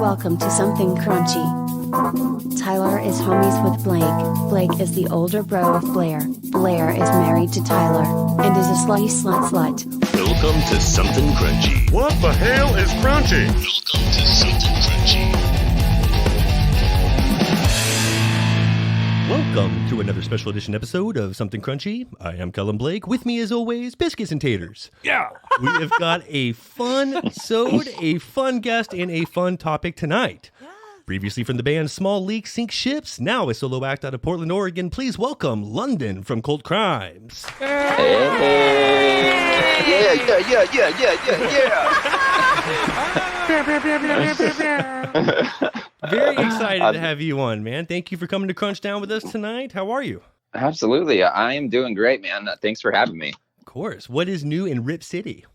Welcome to Something Crunchy. Tyler is homies with Blake. Blake is the older bro of Blair. Blair is married to Tyler, and is a slutty slut. Welcome to Something Crunchy. What the hell is crunchy? Welcome to Something Crunchy. Welcome to another special edition episode of Something Crunchy. I am Cullen Blake. With me, as always, biscuits and taters. Yeah. We have got a fun sode, a fun guest, and a fun topic tonight. Yeah. Previously from the band Small Leaks Sink Ships, now a solo act out of Portland, Oregon. Please welcome London from Kult Krimes. Hey. Yeah. Very excited to have you on, man. Thank you for coming to Crunch Down with us tonight. How are you? Absolutely. I am doing great, man. Thanks for having me. Of course. What is new in Rip City?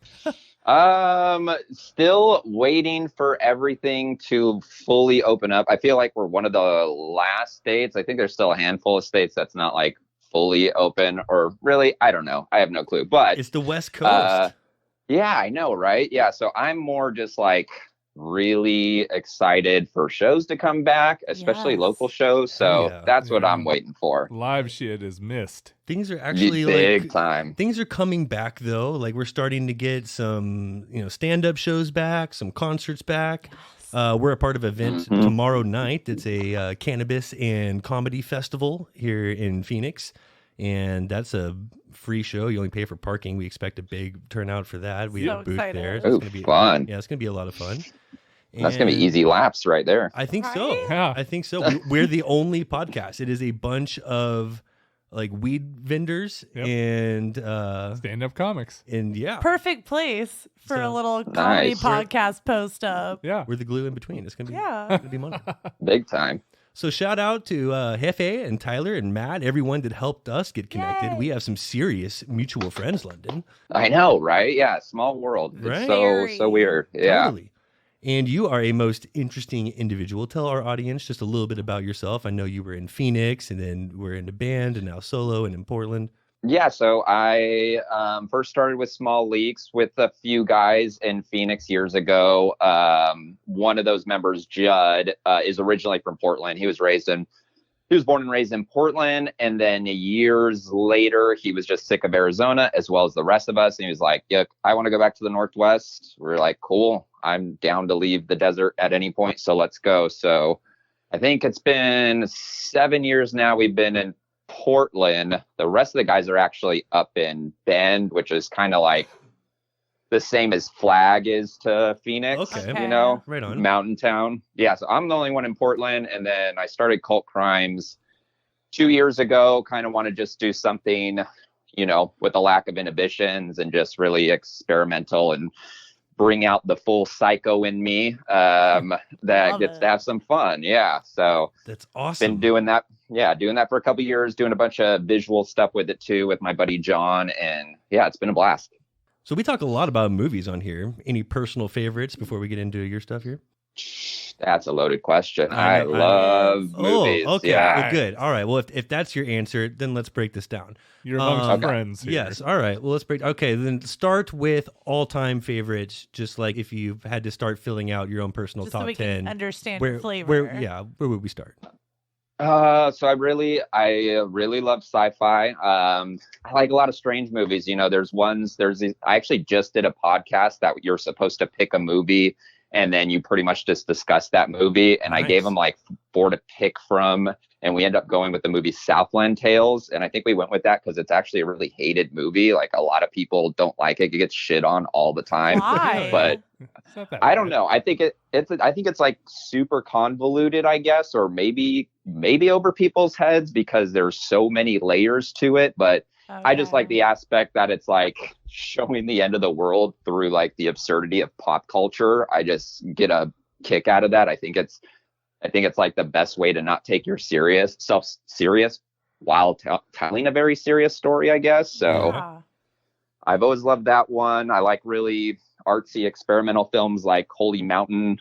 Still waiting for everything to fully open up. I feel like we're one of the last states. I think there's still a handful of states that's not like fully open, or really, I don't know. I have no clue, but it's the West Coast. Yeah, I know. Right. Yeah. So I'm more just like really excited for shows to come back, especially local shows. So that's what I'm waiting for. Live shit is missed. Things are actually big time. Things are coming back though. Like we're starting to get some, stand-up shows back, some concerts back. We're a part of an event tomorrow night. It's a cannabis and comedy festival here in Phoenix. And that's a free show. You only pay for parking. We expect a big turnout for that. We have a booth there. It's gonna be fun. Yeah, it's going to be a lot of fun. That's going to be easy laps right there. I think so. Yeah. I think so. We're the only podcast. It is a bunch of like weed vendors and stand-up comics. And yeah. Perfect place for a little comedy podcast post up. Yeah. We're the glue in between. It's going to be money. Big time. So shout out to Hefe and Tyler and Matt, everyone that helped us get connected. Yay. We have some serious mutual friends, London. I know, right? Yeah, small world. Right? It's so weird. Yeah. Totally. And you are a most interesting individual. Tell our audience just a little bit about yourself. I know you were in Phoenix, and then we're in a band, and now solo and in Portland. Yeah, so I first started with Small Leaks with a few guys in Phoenix years ago. One of those members, Judd, is originally from Portland. He was born and raised in Portland, and then years later, he was just sick of Arizona, as well as the rest of us. And he was like, "Yeah, I want to go back to the Northwest." We're like, "Cool, I'm down to leave the desert at any point, so let's go." So I think it's been 7 years now we've been in Portland. The rest of the guys are actually up in Bend, which is kind of like the same as Flag is to Phoenix. Okay. Right on. Mountain town. Yeah, so I'm the only one in Portland, and then I started Kult Krimes 2 years ago. Kind of want to just do something, with a lack of inhibitions and just really experimental and bring out the full psycho in me that gets to have some fun. Yeah, so that's awesome. Been doing that. Yeah, doing that for a couple of years, doing a bunch of visual stuff with it too, with my buddy John, and yeah, it's been a blast. So we talk a lot about movies on here. Any personal favorites before we get into your stuff here? That's a loaded question. I love movies. Oh, okay. Yeah. Well, good. All right. Well, if that's your answer, then let's break this down. You're amongst friends here. Yes. All right. Well, let's break. Okay. Then start with all-time favorites. Just like if you had to start filling out your own personal top 10. Can understand flavor. Where would we start? So I really love sci-fi. I like a lot of strange movies. I actually just did a podcast that you're supposed to pick a movie and then you pretty much just discuss that movie. And nice. I gave them like 4 to pick from, and we ended up going with the movie Southland Tales. And I think we went with that because it's actually a really hated movie. Like a lot of people don't like it. It gets shit on all the time. Why? But I don't know. I think it's like super convoluted, I guess, or maybe over people's heads because there's so many layers to it. But okay. I just like the aspect that it's like showing the end of the world through like the absurdity of pop culture. I just get a kick out of that. I think it's like the best way to not take yourself serious while telling a very serious story, I guess. So yeah. I've always loved that one. I like really artsy experimental films like Holy Mountain.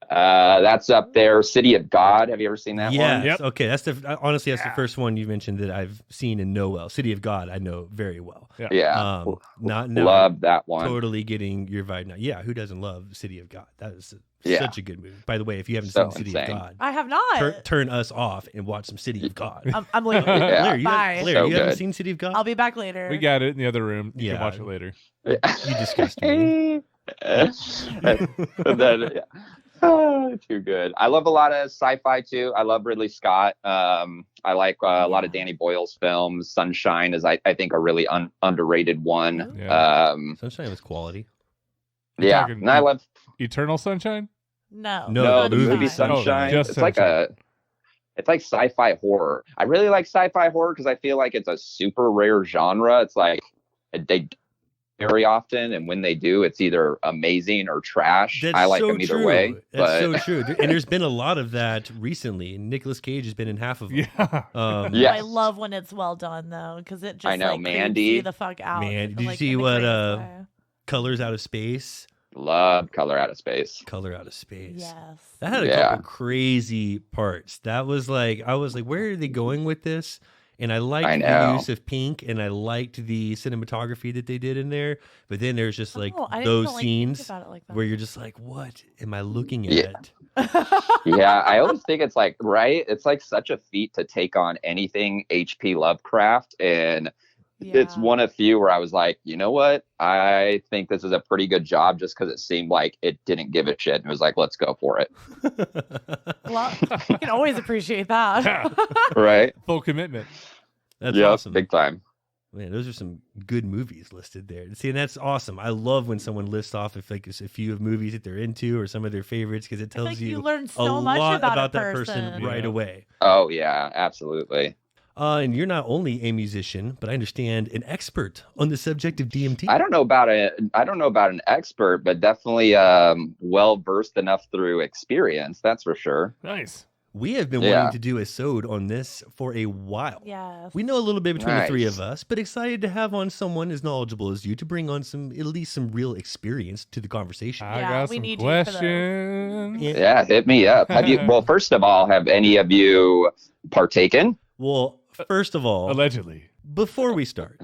That's up there. City of God. Have you ever seen that one? Yes. Okay. That's the first one you mentioned that I've seen and know well. City of God, I know very well. Yeah. Love that one. Totally getting your vibe now. Yeah. Who doesn't love City of God? That is such a good movie. By the way, if you haven't seen City of God, I have not. Turn us off and watch some City of God. I'm leaving. Blair, Bye. You haven't seen City of God? I'll be back later. We got it in the other room. You can watch it later. You disgust me. Too good. I love a lot of sci-fi too. I love Ridley Scott. I like a lot of Danny Boyle's films. Sunshine is, I think, a really underrated one. Yeah. Sunshine was quality. Yeah, and I love Eternal Sunshine. No, the movie Sunshine. Oh, it's Sunshine. It's like sci-fi horror. I really like sci-fi horror because I feel like it's a super rare genre. It's like they very often, and when they do, it's either amazing or trash. I like them either way. That's so true. And there's been a lot of that recently. Nicolas Cage has been in half of them. I love when it's well done though, because it just Mandy. creeps you the fuck out. Did you see what Colors Out of Space? Love Color Out of Space. Color Out of Space. Yes. That had a couple crazy parts. That was like, I was like, where are they going with this? And I liked the use of pink, and I liked the cinematography that they did in there. But then there's just like those scenes where you're just like, what am I looking at? Yeah, I always think it's like, it's like such a feat to take on anything H.P. Lovecraft. And it's one of few where I was like, you know what? I think this is a pretty good job just because it seemed like it didn't give a shit. And it was like, let's go for it. Well, you can always appreciate that. Right? Full commitment. That's awesome. Big time. Man, those are some good movies listed there. See, and that's awesome. I love when someone lists off a few of movies that they're into or some of their favorites because it tells you learn so much about that person right away. Oh, yeah, absolutely. And you're not only a musician, but I understand an expert on the subject of DMT. I don't know about an expert, but definitely well versed enough through experience. That's for sure. Nice. We have been wanting to do a Sode on this for a while. Yes. We know a little bit between the three of us, but excited to have on someone as knowledgeable as you to bring on at least some real experience to the conversation. I got some questions. Yeah, hit me up. Well, first of all, have any of you partaken? Well, first of all, allegedly. Before we start,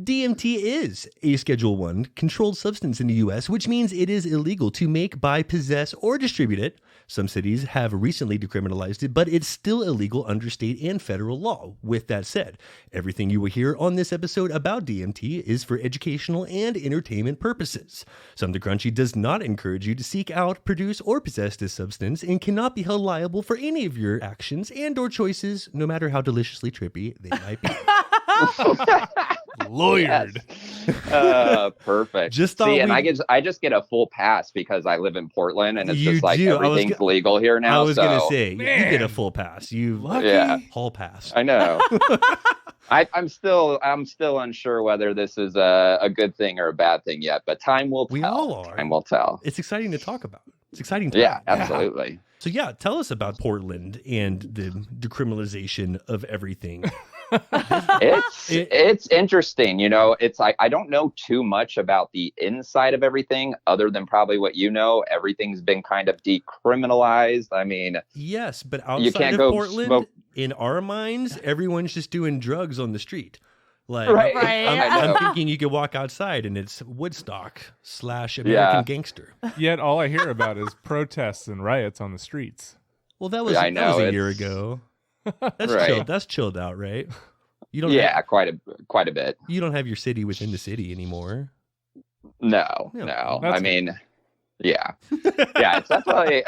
DMT is a Schedule 1 controlled substance in the U.S., which means it is illegal to make, buy, possess, or distribute it. Some cities have recently decriminalized it, but it's still illegal under state and federal law. With that said, everything you will hear on this episode about DMT is for educational and entertainment purposes. Something Crunchy does not encourage you to seek out, produce, or possess this substance and cannot be held liable for any of your actions and or choices, no matter how deliciously trippy they might be. Lawyered. Perfect. I just get a full pass because I live in Portland and it's just like everything's legal here now. I was gonna say you get a full pass. Hall pass. I know. I'm still unsure whether this is a good thing or a bad thing yet, but time will tell. We all are. Time will tell. It's exciting to talk about. It's exciting. Absolutely. So tell us about Portland and the decriminalization of everything. It's interesting. It's like I don't know too much about the inside of everything other than probably what you know. Everything's been kind of decriminalized. I mean, yes, but outside you can't of Portland, in our minds, everyone's just doing drugs on the street. Like, I'm thinking you could walk outside and it's Woodstock / American Gangster. Yet all I hear about is protests and riots on the streets. Well, that was a year ago. That's chilled out, right? You don't. Quite a bit. You don't have your city within the city anymore. No. I mean, it's definitely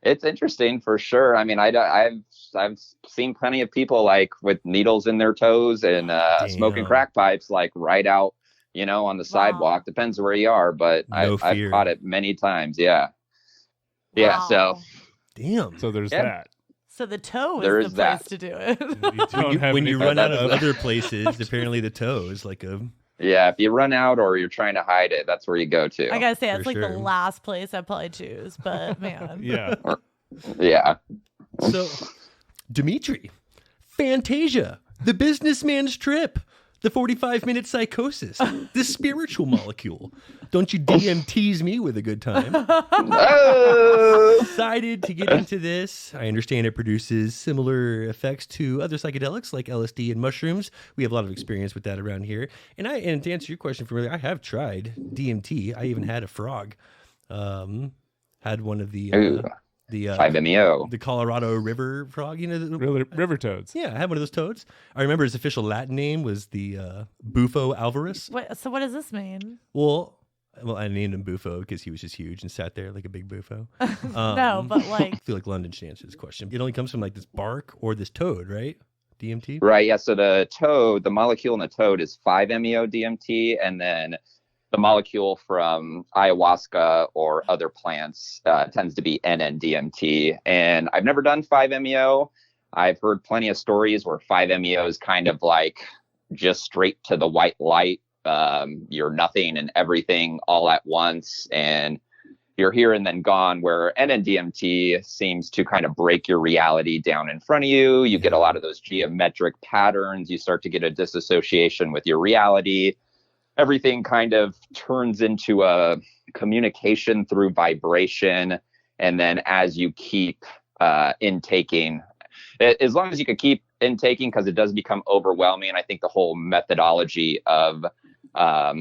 it's interesting for sure. I mean, I've seen plenty of people like with needles in their toes and smoking crack pipes like right out, on the sidewalk. Depends where you are, but I've caught it many times. Yeah. So. Damn. So there's that. So the toe is the place to do it. When you run out of other places, apparently the toe is like a... Yeah, if you run out or you're trying to hide it, that's where you go to. I gotta say, that's the last place I'd probably choose, but man. Yeah. So, Dimitri, Fantasia, the businessman's trip. The 45-minute psychosis. The spiritual molecule. Don't you DMTs me with a good time. Excited to get into this. I understand it produces similar effects to other psychedelics like LSD and mushrooms. We have a lot of experience with that around here. And to answer your question from earlier, I have tried DMT. I even had a frog. Had one of the 5-MeO. the Colorado River frog, River toads. Yeah, I had one of those toads. I remember his official Latin name was the Bufo alvarez. So what does this mean? Well, I named him Bufo because he was just huge and sat there like a big Bufo. No, but like, I feel like London should answer this question. It only comes from like this bark or this toad, right? DMT? Right, yeah. So the molecule in the toad is 5-MeO DMT, and then the molecule from ayahuasca or other plants tends to be NN-DMT. And I've never done 5-MeO. I've heard plenty of stories where 5-MeO is kind of like just straight to the white light. You're nothing and everything all at once, and you're here and then gone, where NN-DMT seems to kind of break your reality down in front of you. You get a lot of those geometric patterns. You start to get a disassociation with your reality. Everything kind of turns into a communication through vibration. And then as you keep intaking, as long as you can keep intaking, because it does become overwhelming. And I think the whole methodology of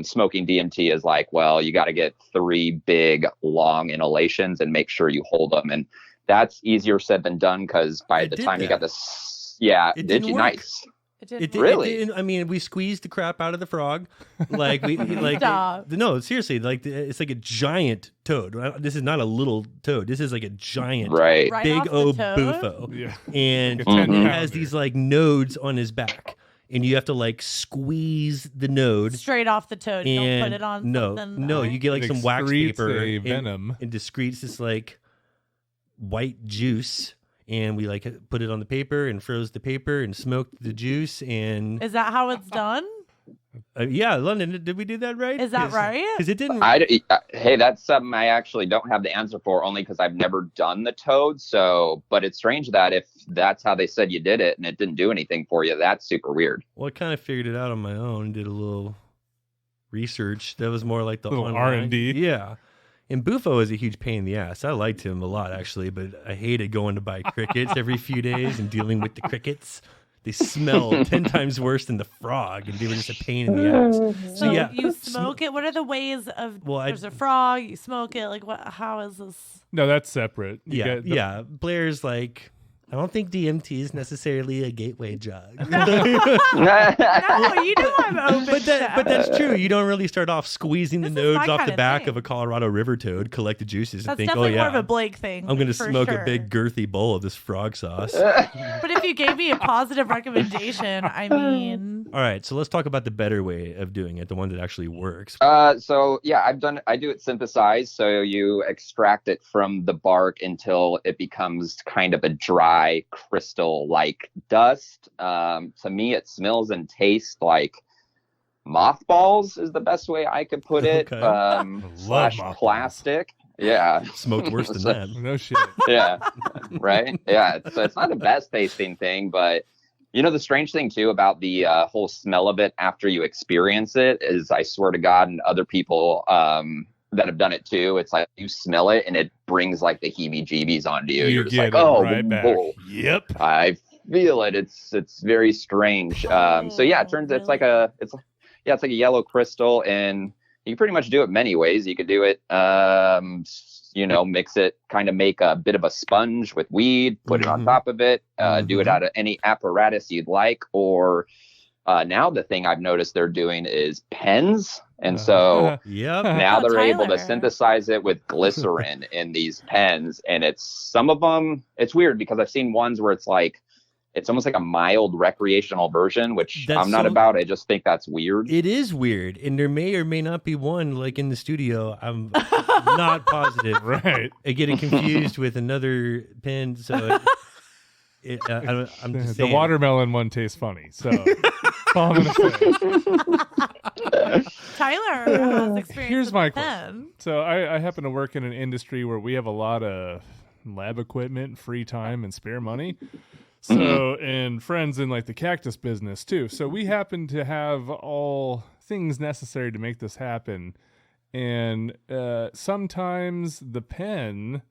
smoking DMT is like, well, you got to get 3 big long inhalations and make sure you hold them. And that's easier said than done, because by the time you got this, did you? Work. Nice. Really? I mean, we squeezed the crap out of the frog. Like no, seriously, like it's like a giant toad. This is not a little toad. This is like a giant, big old Bufo. Yeah. And it has these like nodes on his back. And you have to like squeeze the node straight off the toad. You don't put it on something. No, you get like some wax paper venom and discretes this like white juice. And we like put it on the paper and froze the paper and smoked the juice. And is that how it's done? Yeah, London, did we do that right? Is that right? Because it didn't. Hey, that's something I actually don't have the answer for, only because I've never done the toad. So, but it's strange that if that's how they said you did it and it didn't do anything for you, that's super weird. Well, I kind of figured it out on my own. Did a little research. That was more like the little R&D. Yeah. And Bufo is a huge pain in the ass. I liked him a lot, actually, but I hated going to buy crickets every few days and dealing with the crickets. They smell 10 times worse than the frog, and they were just a pain in the ass. So you smoke it? What are the ways of... there's a frog, you smoke it. Like, how is this? No, that's separate. Yeah. Blair's like... I don't think DMT is necessarily a gateway drug. No, you know I'm open. But that's true. You don't really start off squeezing the nodes off the back of a Colorado River toad, collect the juices, and think, definitely more of a Blake thing. I'm going to smoke a big girthy bowl of this frog sauce. But if you gave me a positive recommendation, I mean... All right, so let's talk about the better way of doing it, the one that actually works. So yeah, I do it synthesized. So you extract it from the bark until it becomes kind of a dry crystal like dust. To me, it smells and tastes like mothballs is the best way I could put it. Slash plastic. Yeah. Smoked worse than that. No shit. Yeah. Right. Yeah. So it's not the best tasting thing, but the strange thing too about the whole smell of it after you experience it is, I swear to God, and other people that have done it too, it's like you smell it and it brings like the heebie-jeebies onto you. You're just like, oh, right back. Yep. I feel it. It's very strange. So yeah, it turns it's like a yellow crystal, and you can pretty much do it many ways. You could do it, mix it, kind of make a bit of a sponge with weed, put it on top of it, do it out of any apparatus you'd like, or now the thing I've noticed they're doing is pens. And so now they're able to synthesize it with glycerin in these pens. And some of them, it's weird because I've seen ones where it's almost like a mild recreational version, which I'm not about. I just think that's weird. It is weird. And there may or may not be one like in the studio. I'm not positive. Right. I get it confused with another pen. So I'm just saying. The watermelon one tastes funny. So I'm going to say. Tyler has experience. Here's my question. So I happen to work in an industry where we have a lot of lab equipment, free time, and spare money. So, and friends in like the cactus business too. So we happen to have all things necessary to make this happen. And sometimes the pen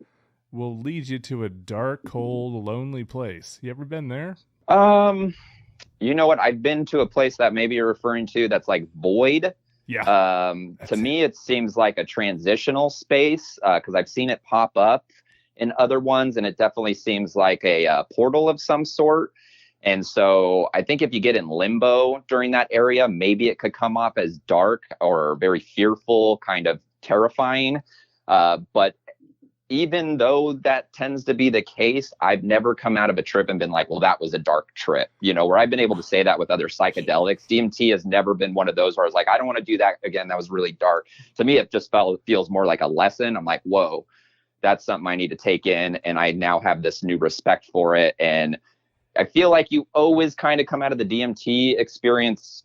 will lead you to a dark, cold, lonely place. You ever been there? You know what? I've been to a place that maybe you're referring to that's like void. Yeah. To me, it seems like a transitional space because I've seen it pop up in other ones, and it definitely seems like a portal of some sort. And so I think if you get in limbo during that area, maybe it could come off as dark or very fearful, kind of terrifying. But even though that tends to be the case, I've never come out of a trip and been like, well, that was a dark trip, where I've been able to say that with other psychedelics. DMT has never been one of those where I was like, I don't want to do that again. That was really dark. To me, it just feels more like a lesson. I'm like, whoa, that's something I need to take in. And I now have this new respect for it. And I feel like you always kind of come out of the DMT experience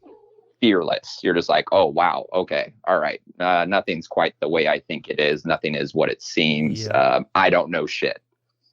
fearless. You're just like, oh, wow. Okay. All right. Nothing's quite the way I think it is. Nothing is what it seems. Yeah. I don't know shit.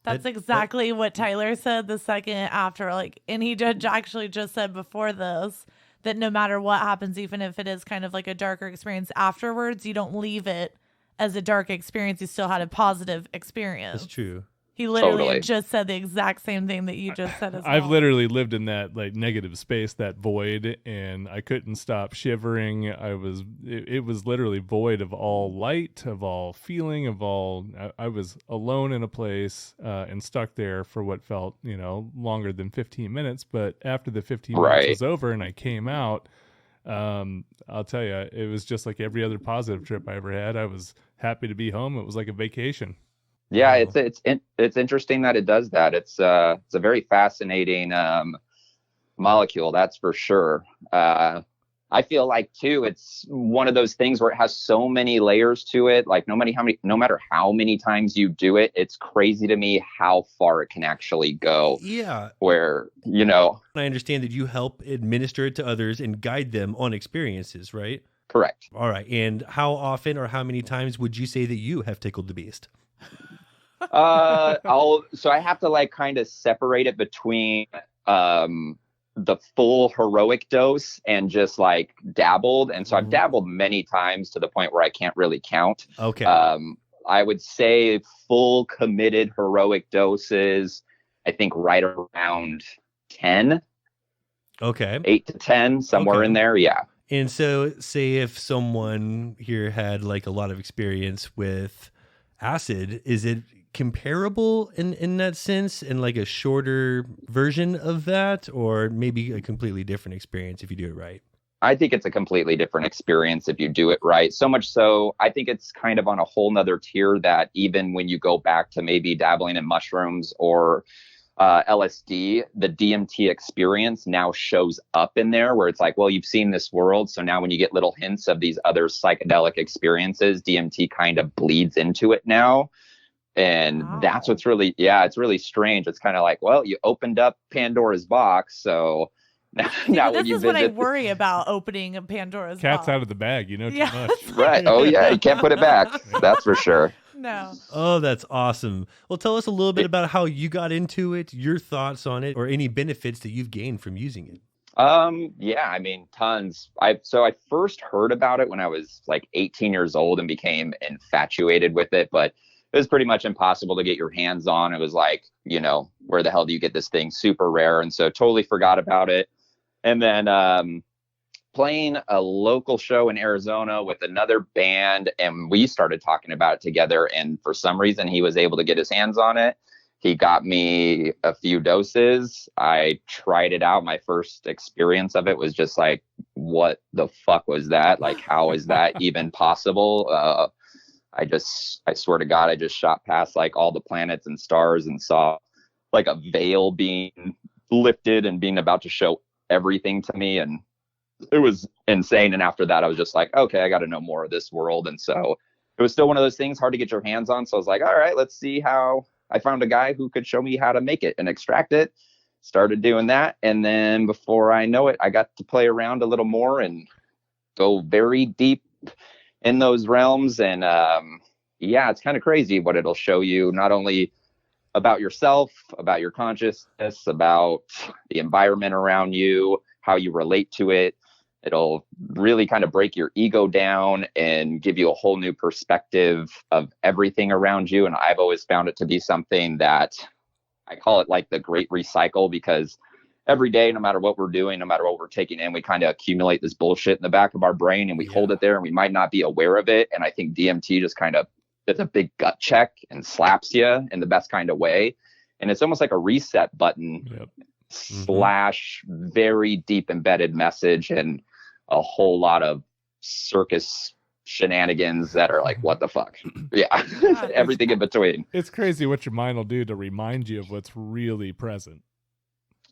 That's exactly what Tyler said the second after. And he actually just said before this that no matter what happens, even if it is kind of like a darker experience afterwards, you don't leave it as a dark experience. You still had a positive experience. That's true. He literally Totally. just said the exact same thing that you just said as well. I've literally lived in that like negative space, that void, and I couldn't stop shivering. It was literally void of all light, of all feeling, I was alone in a place and stuck there for what felt, longer than 15 minutes. But after the 15 minutes was over and I came out, I'll tell you, it was just like every other positive trip I ever had. I was happy to be home. It was like a vacation. Yeah, it's interesting that it does that. It's a very fascinating molecule, that's for sure. I feel like too, it's one of those things where it has so many layers to it. Like no matter how many times you do it, it's crazy to me how far it can actually go. Yeah. Where I understand that you help administer it to others and guide them on experiences, right? Correct. All right. And how often or how many times would you say that you have tickled the beast? So I have to like kind of separate it between the full heroic dose and just like dabbled. And so I've dabbled many times to the point where I can't really count. Okay. I would say full committed heroic doses, I think right around 10. Okay. 8 to 10, somewhere in there. Yeah. And so say if someone here had like a lot of experience with acid, is it comparable in that sense, in like a shorter version of that, or maybe a completely different experience if you do it right? I think it's a completely different experience if you do it right. So much so, I think it's kind of on a whole nother tier that even when you go back to maybe dabbling in mushrooms or LSD, the DMT experience now shows up in there where it's like, well, you've seen this world. So now when you get little hints of these other psychedelic experiences, DMT kind of bleeds into it now. And that's what's really, it's really strange. It's kind of like, well, you opened up Pandora's box. So now this is what I worry about, opening a Pandora's box. Cat's out of the bag, too much. Right. Oh, yeah. You can't put it back. That's for sure. No. Oh, that's awesome. Well, tell us a little bit about how you got into it, your thoughts on it, or any benefits that you've gained from using it. Yeah, I mean, tons. I first heard about it when I was like 18 years old and became infatuated with it, but it was pretty much impossible to get your hands on. It was like, where the hell do you get this thing? Super rare. And so totally forgot about it. And then, playing a local show in Arizona with another band, and we started talking about it together. And for some reason, he was able to get his hands on it. He got me a few doses. I tried it out. My first experience of it was just like, what the fuck was that? Like, how is that even possible? I swear to God, I just shot past like all the planets and stars and saw like a veil being lifted and being about to show everything to me. And it was insane. And after that, I was just like, okay, I got to know more of this world. And so it was still one of those things hard to get your hands on. So I was like, all right, let's see how. I found a guy who could show me how to make it and extract it. Started doing that. And then before I know it, I got to play around a little more and go very deep in those realms. And it's kind of crazy what it'll show you, not only about yourself, about your consciousness, about the environment around you, how you relate to it. It'll really kind of break your ego down and give you a whole new perspective of everything around you. And I've always found it to be something that I call it like the great recycle, because every day, no matter what we're doing, no matter what we're taking in, we kind of accumulate this bullshit in the back of our brain and we hold it there and we might not be aware of it. And I think DMT just kind of, it's a big gut check and slaps you in the best kind of way. And it's almost like a reset button slash very deep embedded message and a whole lot of circus shenanigans that are like, what the fuck? Yeah. Everything in between. It's crazy what your mind will do to remind you of what's really present.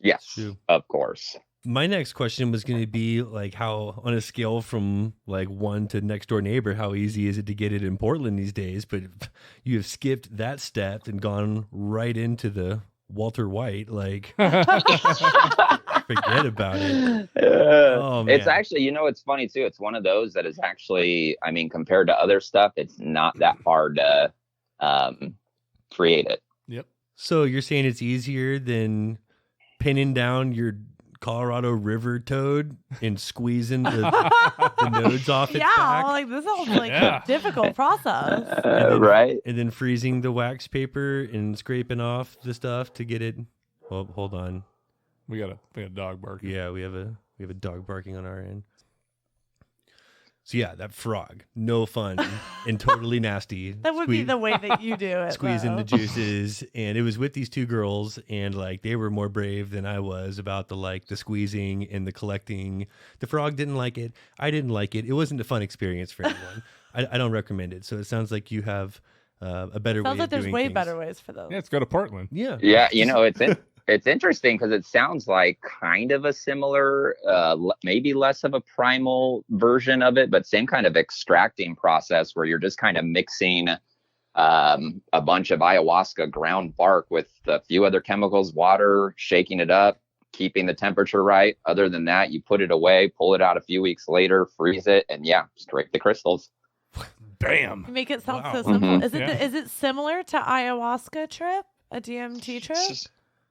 Yes, True. of course. My next question was going to be like, how on a scale from like 1 to next door neighbor, how easy is it to get it in Portland these days? But you have skipped that step and gone right into the Walter White. Like, forget about it. Oh, man. It's actually, you know, it's funny too. It's one of those that is actually, I mean, compared to other stuff, it's not that hard to create it. Yep. So you're saying it's easier than pinning down your Colorado River toad and squeezing the nodes off its back? Like this sounds like a difficult process. Right. And then freezing the wax paper and scraping off the stuff to get it. Well, hold on. We got a dog barking. Yeah, we have a dog barking on our end. So yeah, that frog, no fun and totally nasty. That would be the way that you do it. Squeezing though. the juices, and it was with these two girls, and like they were more brave than I was about the squeezing and the collecting. The frog didn't like it. I didn't like it. It wasn't a fun experience for anyone. I don't recommend it. So it sounds like you have a better way. Sounds like there's doing way things. better ways for those. Yeah, let's go to Portland. Yeah. Yeah, you know, it's interesting because it sounds like kind of a similar, maybe less of a primal version of it, but same kind of extracting process where you're just kind of mixing a bunch of ayahuasca ground bark with a few other chemicals, water, shaking it up, keeping the temperature right. Other than that, you put it away, pull it out a few weeks later, freeze it, and yeah, scrape the crystals. Bam. You make it sound Wow. so simple. Mhm. Is it similar to ayahuasca trip? A DMT trip?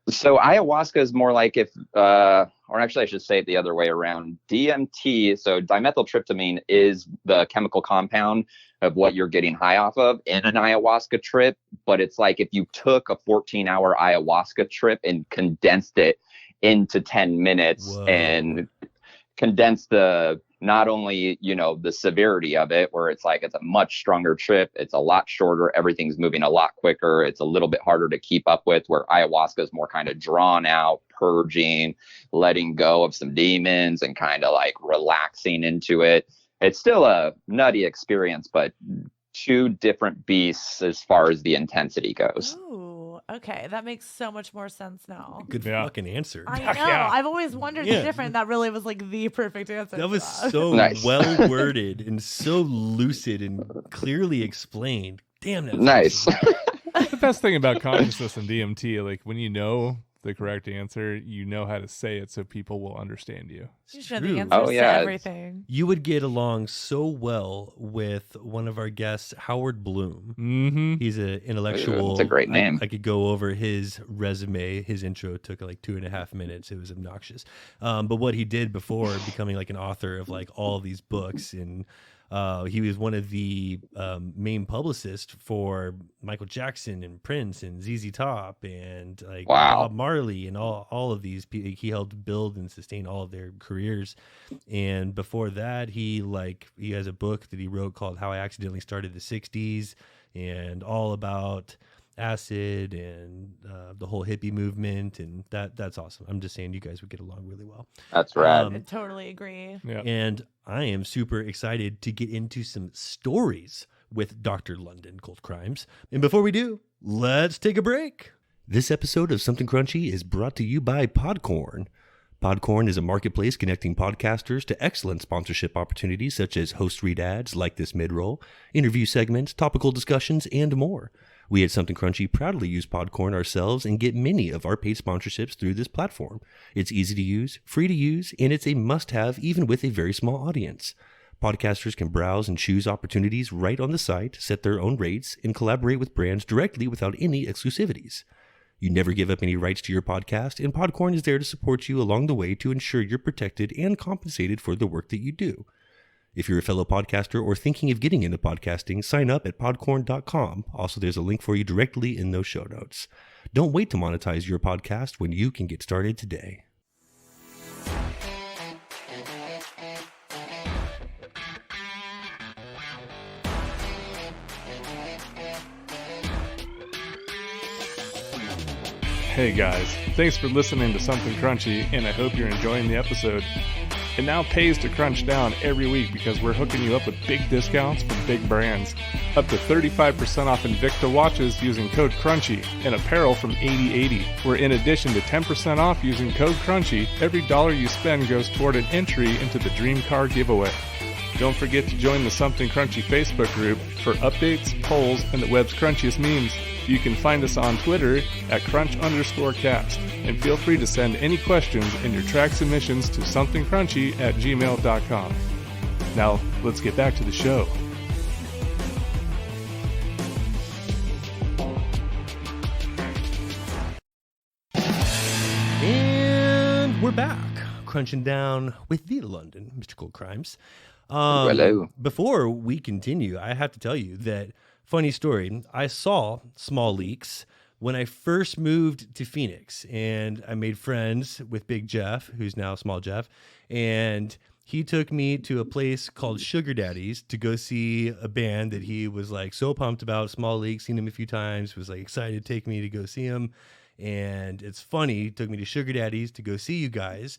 So ayahuasca is more like or actually I should say it the other way around. DMT, so dimethyltryptamine, is the chemical compound of what you're getting high off of in an ayahuasca trip. But it's like if you took a 14-hour ayahuasca trip and condensed it into 10 minutes. Whoa. And condensed not only, you know, the severity of it, where it's like it's a much stronger trip, it's a lot shorter, everything's moving a lot quicker, it's a little bit harder to keep up with, where ayahuasca is more kind of drawn out, purging, letting go of some demons and kind of like relaxing into it. It's still a nutty experience, but two different beasts as far as the intensity goes. Ooh, okay. That makes so much more sense now. Good Yeah. fucking answer. I know. Yeah. I've always wondered Yeah. the difference. That really was like the perfect answer. That was to so Nice. well worded and so lucid and clearly explained. Damn, that's Nice. awesome. The best thing about consciousness and DMT, like when you know the correct answer, you know how to say it so people will understand you. You should True. the answers Oh, yeah. to everything. You would get along so well with one of our guests, Howard Bloom. Mm-hmm. He's an intellectual. It's a great name. I could go over his resume. His intro took like 2.5 minutes. It was obnoxious. But what he did before becoming like an author of like all these books, and he was one of the main publicists for Michael Jackson and Prince and ZZ Top and like Wow. Bob Marley and all of these. He helped build and sustain all of their careers. And before that, he has a book that he wrote called How I Accidentally Started the 60s, and all about acid and the whole hippie movement, and that's awesome. I'm just saying you guys would get along really well. That's rad. I totally agree. Yeah. And I am super excited to get into some stories with Dr. London Kult Krimes. And before we do, let's take a break. This episode of Something Crunchy is brought to you by Podcorn. Podcorn is a marketplace connecting podcasters to excellent sponsorship opportunities such as host read ads like this mid-roll, interview segments, topical discussions, and more. We at Something Crunchy proudly use Podcorn ourselves and get many of our paid sponsorships through this platform. It's easy to use, free to use, and it's a must-have even with a very small audience. Podcasters can browse and choose opportunities right on the site, set their own rates, and collaborate with brands directly without any exclusivities. You never give up any rights to your podcast, and Podcorn is there to support you along the way to ensure you're protected and compensated for the work that you do. If you're a fellow podcaster or thinking of getting into podcasting, sign up at podcorn.com. Also, there's a link for you directly in those show notes. Don't wait to monetize your podcast when you can get started today. Hey guys, thanks for listening to Something Crunchy, and I hope you're enjoying the episode. It now pays to crunch down every week because we're hooking you up with big discounts from big brands. Up to 35% off Invicta watches using code CRUNCHY, and apparel from 8080, where in addition to 10% off using code CRUNCHY, every dollar you spend goes toward an entry into the Dream Car giveaway. Don't forget to join the Something Crunchy Facebook group for updates, polls, and the web's crunchiest memes. You can find us on Twitter at crunch_cast, and feel free to send any questions and your track submissions to somethingcrunchy@gmail.com. Now, let's get back to the show. And we're back, crunching down with the London Mr. Kult Krimes. Hello. Before we continue, I have to tell you that, funny story, I saw Small Leaks when I first moved to Phoenix, and I made friends with Big Jeff, who's now Small Jeff, and he took me to a place called Sugar Daddy's to go see a band that he was like so pumped about. Small Leaks, seen him a few times, was like excited to take me to go see him. And it's funny, he took me to Sugar Daddy's to go see you guys.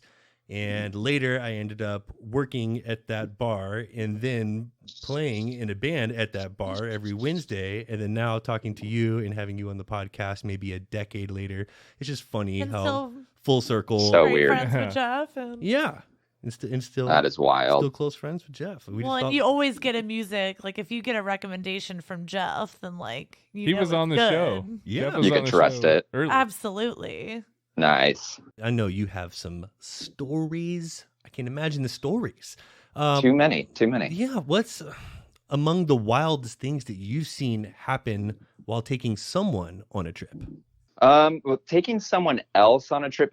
And later I ended up working at that bar and then playing in a band at that bar every Wednesday. And then now talking to you and having you on the podcast maybe a decade later. It's just funny And how still full circle. So great weird. friends with Jeff. And, Yeah. And still, That is wild. still close friends with Jeff. We well, just and you always get a music. Like, if you get a recommendation from Jeff, then, like, He was on the show. Yeah. Jeff was You on can the trust show it. early. Absolutely. Nice. I know you have some stories. I can imagine the stories. Too many. Yeah, what's among the wildest things that you've seen happen while taking someone on a trip? Well, taking someone else on a trip,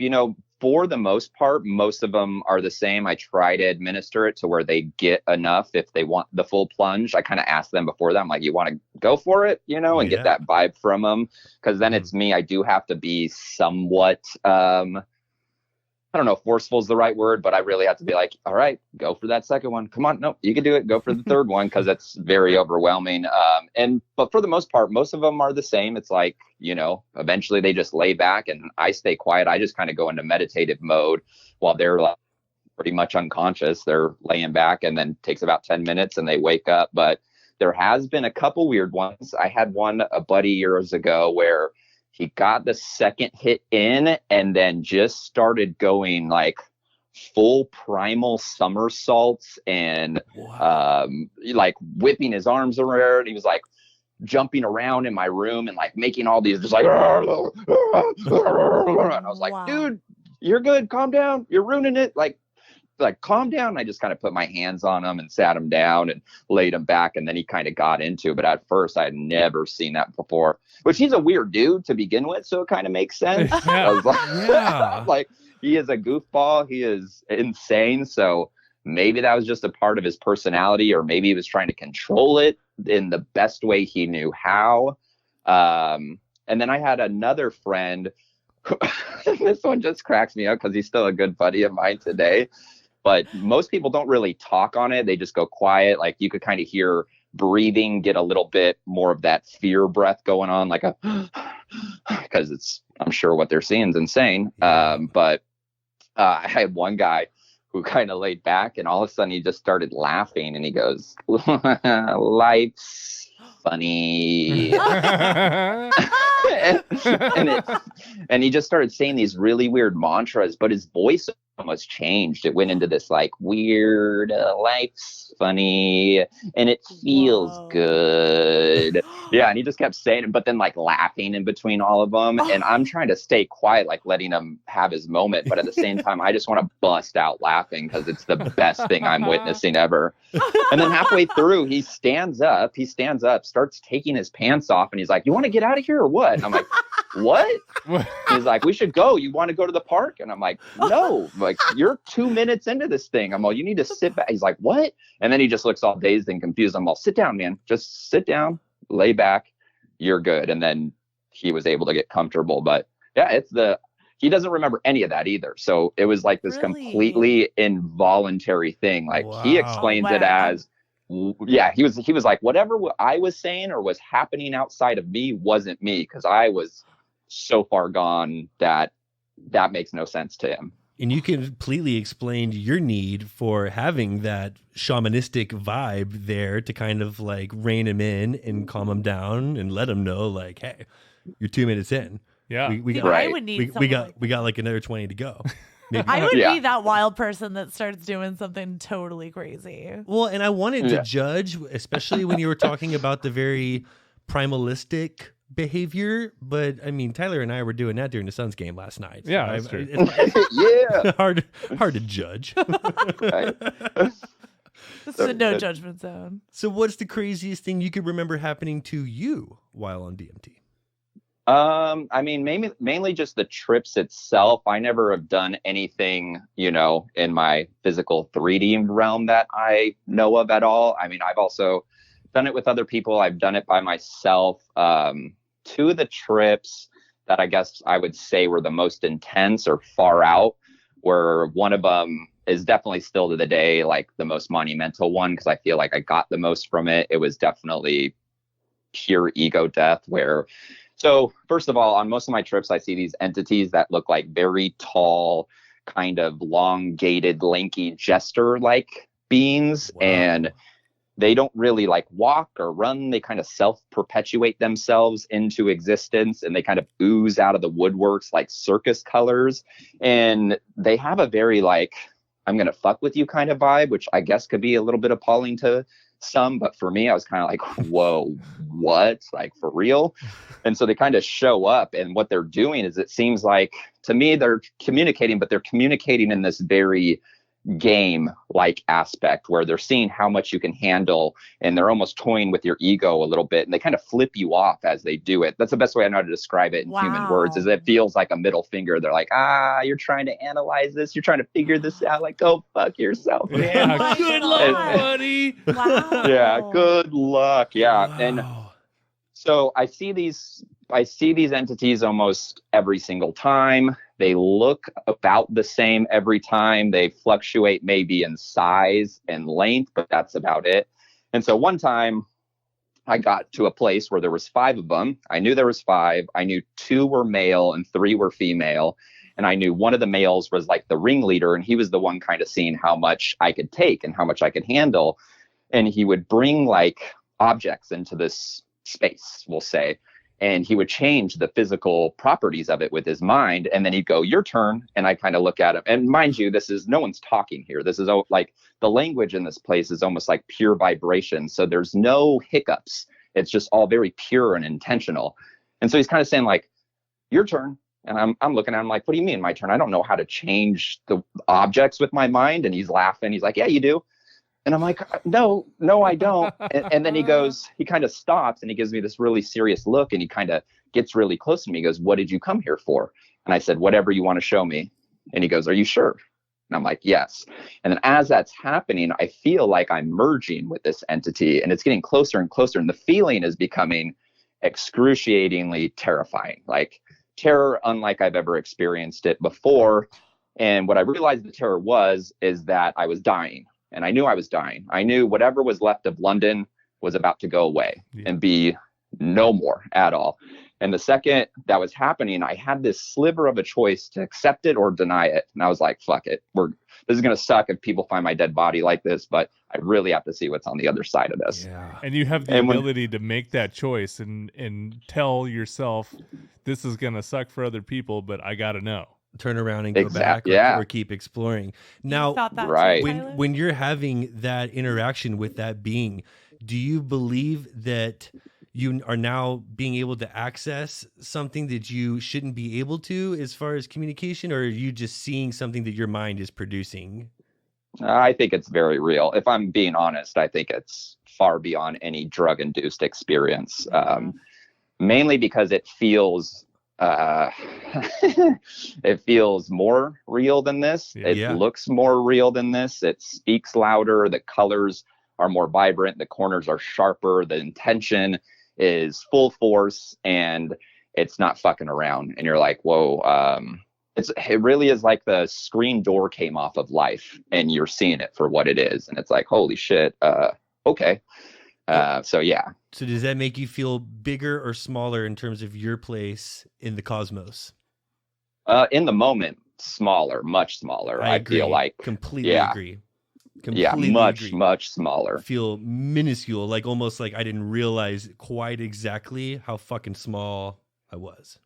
for the most part, most of them are the same. I try to administer it to where they get enough. If they want the full plunge, I kind of ask them before that. I'm like, you want to go for it, and get that vibe from them. Because then it's me. I do have to be somewhat, I don't know if forceful is the right word, but I really have to be like, all right, go for that second one. Come on. No, you can do it. Go for the third one, because it's very overwhelming. But for the most part, most of them are the same. It's like, eventually they just lay back and I stay quiet. I just kind of go into meditative mode while they're like pretty much unconscious. They're laying back, and then takes about 10 minutes and they wake up. But there has been a couple weird ones. I had one a buddy years ago where he got the second hit in and then just started going like full primal somersaults and like whipping his arms around. He was like jumping around in my room and like making all these just like, and I was like, Wow. dude, you're good. Calm down. You're ruining it. Like calm down. I just kind of put my hands on him and sat him down and laid him back. And then he kind of got into it. But at first I had never seen that before, which he's a weird dude to begin with. So it kind of makes sense. I was like, like, he is a goofball. He is insane. So maybe that was just a part of his personality, or maybe he was trying to control it in the best way he knew how. And then I had another friend. This one just cracks me up because he's still a good buddy of mine today. But most people don't really talk on it. They just go quiet. Like you could kind of hear breathing get a little bit more of that fear breath going on, like a, because I'm sure what they're seeing is insane. But I had one guy who kind of laid back, and all of a sudden he just started laughing, and he goes, "Life's funny." and he just started saying these really weird mantras, but his voice almost changed. It went into this like weird, life's funny and it feels good. Yeah. And he just kept saying it, but then like laughing in between all of them. And I'm trying to stay quiet, like letting him have his moment. But at the same time, I just want to bust out laughing because it's the best thing I'm witnessing ever. And then halfway through, he stands up, starts taking his pants off, and he's like, "You want to get out of here or what?" And I'm like, what? He's like, we should go. You want to go to the park? And I'm like, no, like you're 2 minutes into this thing. I'm all, you need to sit back. He's like, what? And then he just looks all dazed and confused. I'm all, sit down, man. Just sit down, lay back. You're good. And then he was able to get comfortable. But yeah, he doesn't remember any of that either. So it was like this completely involuntary thing. Like he explains it as, yeah, he was like, whatever I was saying or was happening outside of me wasn't me, because I was so far gone that makes no sense to him. And you completely explained your need for having that shamanistic vibe there to kind of like rein him in and calm him down and let him know, like, hey, you're 2 minutes in. Yeah, we got, I would need we got like another 20 to go. Maybe. I would be that wild person that starts doing something totally crazy. Well, and I wanted to judge, especially when you were talking about the very primalistic behavior. But I mean, Tyler and I were doing that during the Suns game last night. So yeah, that's true. Yeah, hard to judge. This is a no judgment zone. So, what's the craziest thing you could remember happening to you while on DMT? I mean, mainly just the trips itself. I never have done anything, in my physical 3D realm that I know of at all. I mean, I've also done it with other people. I've done it by myself. Two of the trips that I guess I would say were the most intense or far out were, one of them is definitely still to the day, like the most monumental one, because I feel like I got the most from it. It was definitely pure ego death So first of all, on most of my trips, I see these entities that look like very tall, kind of elongated, lanky jester-like beings. Wow. And they don't really like walk or run. They kind of self-perpetuate themselves into existence, and they kind of ooze out of the woodworks like circus colors. And they have a very like, I'm going to fuck with you kind of vibe, which I guess could be a little bit appalling to some, but for me, I was kind of like, whoa, what? Like, for real? And so they kind of show up, and what they're doing is, it seems like to me they're communicating, but they're communicating in this very game-like aspect where they're seeing how much you can handle, and they're almost toying with your ego a little bit, and they kind of flip you off as they do it. That's the best way I know how to describe it in human words, is it feels like a middle finger. They're like, you're trying to analyze this, you're trying to figure this out, like, go fuck yourself, man. Good luck, buddy. Wow. Yeah, good luck. Yeah. Wow. And so I see these entities almost every single time. They look about the same every time. They fluctuate maybe in size and length, but that's about it. And so one time I got to a place where there was 5 of them. I knew there was 5. I knew 2 were male and 3 were female. And I knew one of the males was like the ringleader, and he was the one kind of seeing how much I could take and how much I could handle. And he would bring like objects into this space, we'll say, and he would change the physical properties of it with his mind. And then he'd go, your turn. And I kind of look at him, and mind you, no one's talking here. This is like the language in this place is almost like pure vibration. So there's no hiccups. It's just all very pure and intentional. And so he's kind of saying like, your turn. And I'm looking at him like, what do you mean my turn? I don't know how to change the objects with my mind. And he's laughing. He's like, yeah, you do. And I'm like, no, I don't. And then he kind of stops, and he gives me this really serious look, and he kind of gets really close to me. He goes, what did you come here for? And I said, whatever you want to show me. And he goes, are you sure? And I'm like, yes. And then as that's happening, I feel like I'm merging with this entity, and it's getting closer and closer. And the feeling is becoming excruciatingly terrifying, like terror unlike I've ever experienced it before. And what I realized the terror is that I was dying. And I knew I was dying. I knew whatever was left of London was about to go away and be no more at all. And the second that was happening, I had this sliver of a choice to accept it or deny it. And I was like, fuck it. This is going to suck if people find my dead body like this, but I really have to see what's on the other side of this. Yeah. And you have the ability to make that choice and tell yourself, this is going to suck for other people, but I got to know. Turn around and go back or keep exploring. Now, when you're having that interaction with that being, do you believe that you are now being able to access something that you shouldn't be able to as far as communication, or are you just seeing something that your mind is producing? I think it's very real. If I'm being honest, I think it's far beyond any drug-induced experience, mainly because it feels uh it feels more real than this. It Yeah. looks more real than this. It speaks louder. The colors are more vibrant. The corners are sharper. The intention is full force, and it's not fucking around. And you're like, whoa. It really is like the screen door came off of life, and you're seeing it for what it is, and it's like, holy shit. Okay. So yeah. So does that make you feel bigger or smaller in terms of your place in the cosmos? In the moment, smaller, much smaller. I feel like completely agree. Completely much smaller. Feel minuscule, like almost like I didn't realize quite exactly how fucking small I was.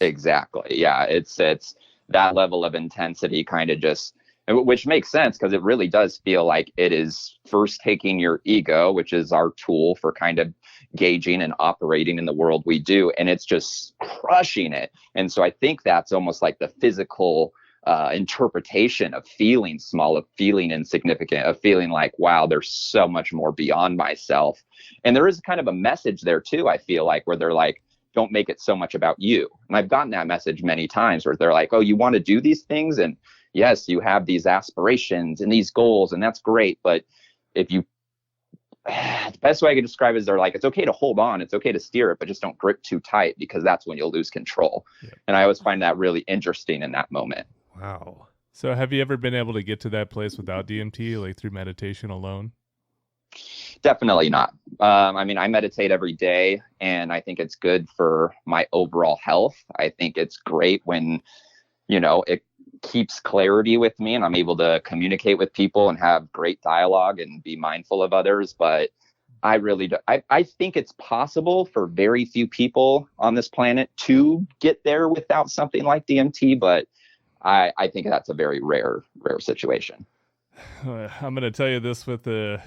Exactly. Yeah, it's that level of intensity kind of just, which makes sense because it really does feel like it is first taking your ego, which is our tool for kind of gauging and operating in the world we do, and it's just crushing it. And so I think that's almost like the physical interpretation of feeling small, of feeling insignificant, of feeling like, wow, there's so much more beyond myself. And there is kind of a message there too, I feel like, where they're like, don't make it so much about you. And I've gotten that message many times where they're like, oh, you want to do these things, and yes, you have these aspirations and these goals, and that's great. But if you, the best way I can describe it is they're like, it's okay to hold on, it's okay to steer it, but just don't grip too tight, because that's when you'll lose control. Yeah. And I always find that really interesting in that moment. Wow. So have you ever been able to get to that place without DMT, like through meditation alone? Definitely not. I mean, I meditate every day, and I think it's good for my overall health. I think it's great when, it keeps clarity with me and I'm able to communicate with people and have great dialogue and be mindful of others. But I really do. I think it's possible for very few people on this planet to get there without something like DMT, but I think that's a very rare situation. I'm going to tell you this with a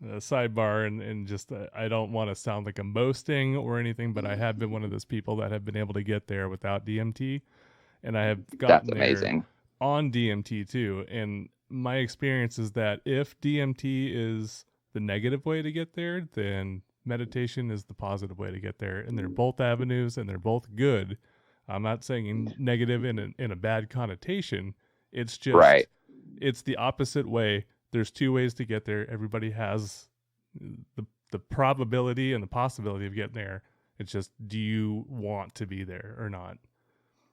sidebar, and just I don't want to sound like I'm boasting or anything, but I have been one of those people that have been able to get there without DMT, and I have gotten there on DMT too. And my experience is that if DMT is the negative way to get there, then meditation is the positive way to get there, and they're both avenues, and they're both good. I'm not saying negative in a bad connotation. It's just It's the opposite way. There's two ways to get there. Everybody has the probability and the possibility of getting there. It's just, do you want to be there or not?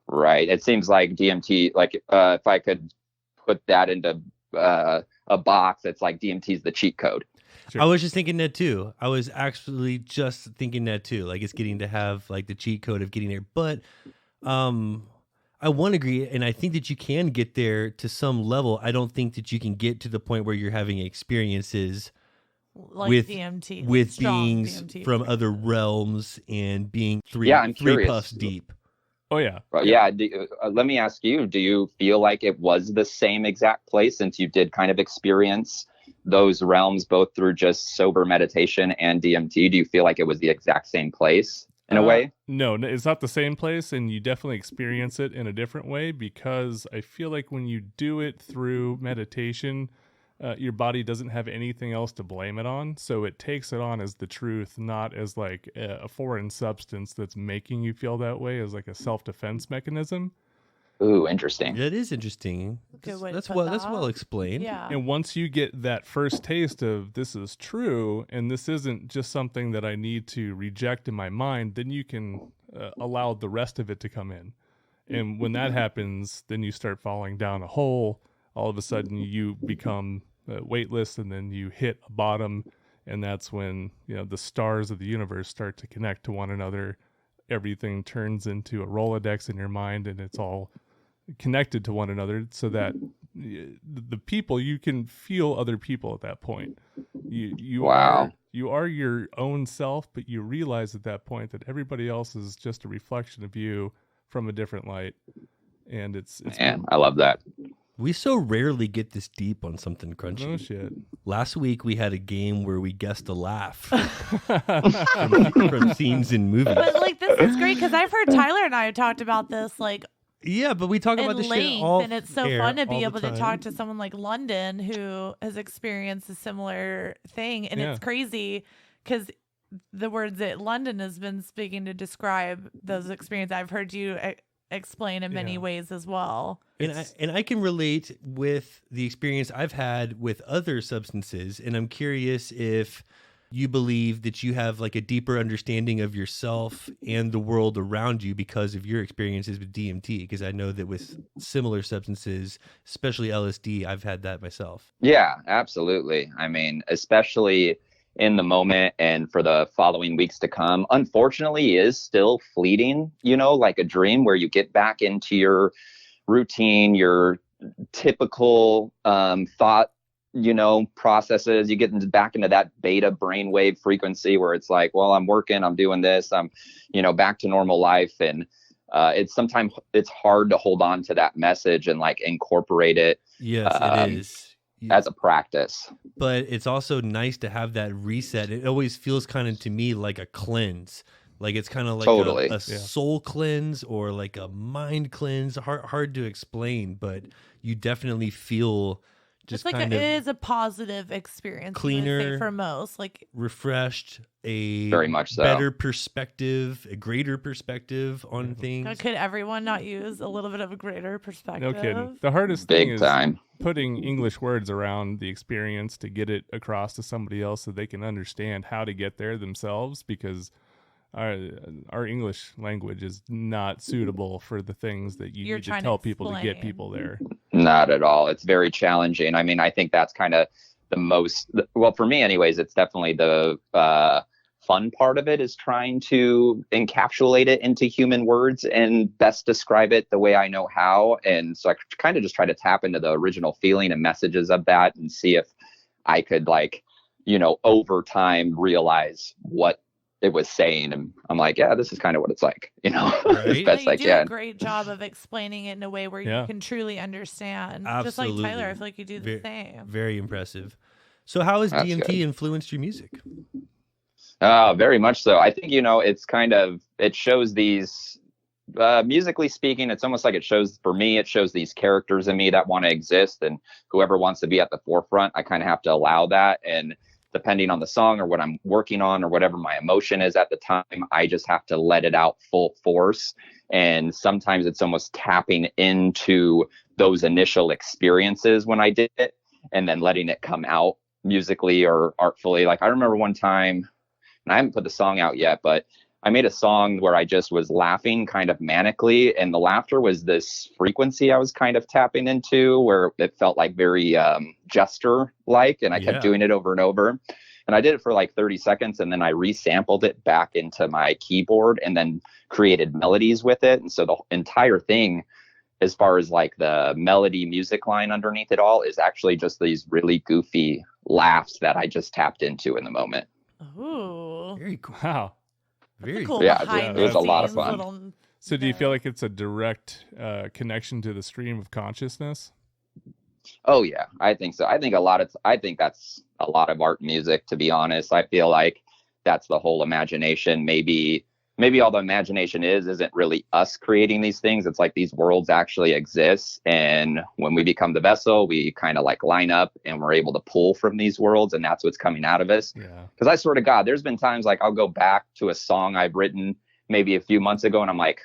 Right. It seems like DMT, like if I could put that into a box, it's like DMT is the cheat code. Sure. I was just thinking that too. I was actually just thinking that too. Like it's getting to have like the cheat code of getting there. But I want to agree, and I think that you can get there to some level. I don't think that you can get to the point where you're having experiences like with DMT, with beings DMT from other realms and being three puffs deep. Oh yeah. Well, yeah. Let me ask you: do you feel like it was the same exact place, since you did kind of experience those realms both through just sober meditation and DMT? Do you feel like it was the exact same place in a way? No, it's not the same place, and you definitely experience it in a different way, because I feel like when you do it through meditation, your body doesn't have anything else to blame it on, so it takes it on as the truth, not as like a foreign substance that's making you feel that way, as like a self-defense mechanism. Ooh, interesting. That is interesting. That's well explained. Yeah. And once you get that first taste of this is true, and this isn't just something that I need to reject in my mind, then you can allow the rest of it to come in. And when that happens, then you start falling down a hole. All of a sudden you become weightless, and then you hit a bottom, and that's when the stars of the universe start to connect to one another. Everything turns into a Rolodex in your mind, and it's all connected to one another, so that the people, you can feel other people at that point. You wow. You are your own self, but you realize at that point that everybody else is just a reflection of you from a different light. And it's man, I love that. We so rarely get this deep on Something Crunchy. Oh shit. Last week we had a game where we guessed a laugh from scenes in movies. But like this is great, because I've heard Tyler and I have talked about this like yeah, but we talk about this shit all and it's so fun to be able to talk to someone like London who has experienced a similar thing, and it's crazy because the words that London has been speaking to describe those experiences. I've heard you explain in many ways as well. And I can relate with the experience I've had with other substances, and I'm curious if you believe that you have like a deeper understanding of yourself and the world around you because of your experiences with DMT, because I know that with similar substances, especially LSD, I've had that myself. Yeah, absolutely. I mean, especially in the moment and for the following weeks to come, unfortunately is still fleeting, like a dream where you get back into your routine, your typical thought processes. You get back into that beta brainwave frequency where it's like, well, I'm working, I'm doing this, I'm, back to normal life. And sometimes it's hard to hold on to that message and like incorporate it. Yes, it is. As a practice. But it's also nice to have that reset. It always feels kind of to me like a cleanse. Like it's kind of like totally. a soul cleanse or like a mind cleanse. Hard to explain, but you definitely feel just it's like kind it of is a positive experience, cleaner for most, like refreshed, a very much so better perspective, a greater perspective on things. Could everyone not use a little bit of a greater perspective? No kidding. The hardest Big thing is time. putting English words around the experience to get it across to somebody else so they can understand how to get there themselves, because our English language is not suitable for the things that you need to tell people to get people there. Not at all. It's very challenging. I mean, I think that's kind of the most, well, for me anyways, it's definitely the fun part of it is trying to encapsulate it into human words and best describe it the way I know how. And so I kind of just try to tap into the original feeling and messages of that and see if I could over time realize what it was saying. And I'm like, yeah, this is kind of what it's like, right? as best I do can. A great job of explaining it in a way where you can truly understand. Absolutely. Just like Tyler, I feel like you do the same. Very impressive. So how has DMT influenced your music? Very much so. I think, it's kind of, it shows these, musically speaking, it's almost like it shows these characters in me that want to exist, and whoever wants to be at the forefront, I kind of have to allow that. And depending on the song or what I'm working on or whatever my emotion is at the time, I just have to let it out full force. And sometimes it's almost tapping into those initial experiences when I did it and then letting it come out musically or artfully. Like I remember one time, and I haven't put the song out yet, but I made a song where I just was laughing kind of manically, and the laughter was this frequency I was kind of tapping into where it felt like very jester-like, and I kept doing it over and over. And I did it for like 30 seconds, and then I resampled it back into my keyboard and then created melodies with it. And so the entire thing, as far as like the melody music line underneath it all, is actually just these really goofy laughs that I just tapped into in the moment. Ooh. Very cool. Wow. Very cool. cool. Yeah, it was a lot of fun. So do you feel like it's a direct connection to the stream of consciousness? Oh yeah, I think so. I think that's a lot of art music, to be honest. I feel like that's the whole imagination. Maybe all the imagination isn't really us creating these things. It's like these worlds actually exist, and when we become the vessel, we kind of like line up and we're able to pull from these worlds, and that's what's coming out of us. Yeah. Because I swear to God, there's been times like I'll go back to a song I've written maybe a few months ago, and I'm like,